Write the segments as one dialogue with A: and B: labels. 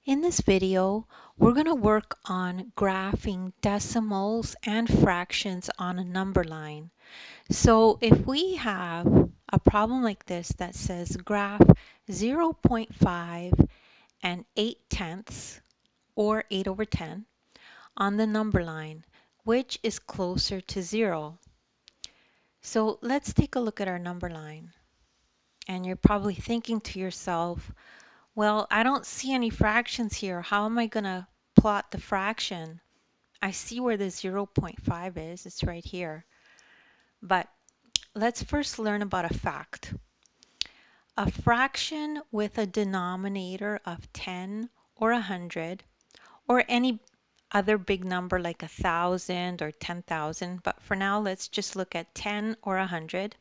A: In this video, we're going to work on graphing decimals and fractions on a number line. So if we have a problem like this that says graph 0.5 and 8/10 or 8 over 10 on the number line, which is closer to 0? So let's take a look at our number line. And you're probably thinking to yourself, well, I don't see any fractions here. How am I going to plot the fraction? I see where the 0.5 is. It's right here. But let's first learn about a fact. A fraction with a denominator of 10 or 100 or any other big number like 1,000 or 10,000, but for now let's just look at 10 or 100.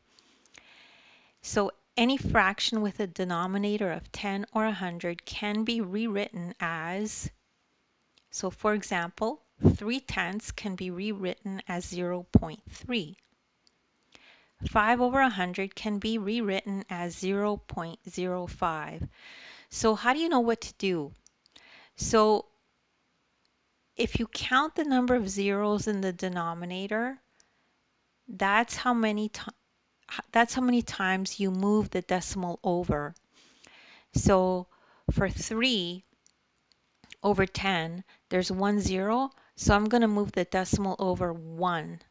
A: So any fraction with a denominator of 10 or 100 can be rewritten as, so for example, 3/10 can be rewritten as 0.3. 5 over 100 can be rewritten as 0.05. So how do you know what to do? So if you count the number of zeros in the denominator, that's how many times you move the decimal over. So for 3 over 10, there's 1 0, so I'm going to move the decimal over 1.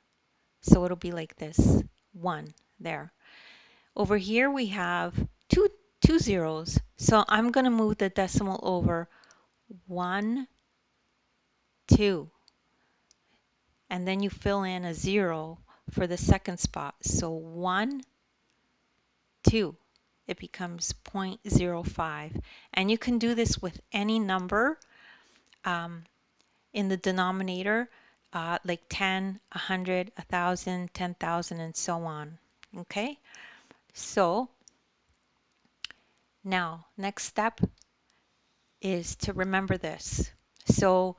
A: So it'll be like this, 1 there. Over here we have two zeros, so I'm going to move the decimal over 1, 2. And then you fill in a 0 for the second spot. So 1, 2. It becomes 0.05. And you can do this with any number in the denominator, like 10, 100, 1,000, 10,000, and so on. Okay? So now, next step is to remember this. So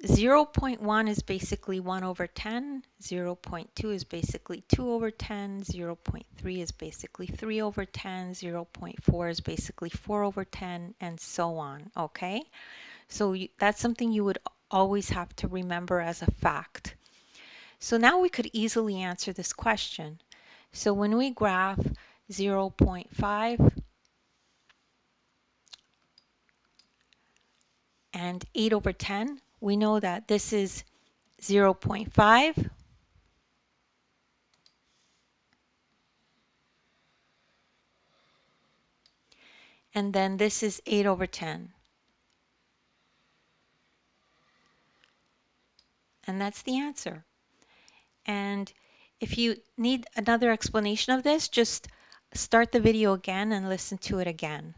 A: 0.1 is basically 1 over 10, 0.2 is basically 2 over 10, 0.3 is basically 3 over 10, 0.4 is basically 4 over 10, and so on, okay? So that's something you would always have to remember as a fact. So now we could easily answer this question. So when we graph 0.5 and 8 over 10, we know that this is 0.5 and then this is 8 over 10. And that's the answer. And if you need another explanation of this, just start the video again and listen to it again.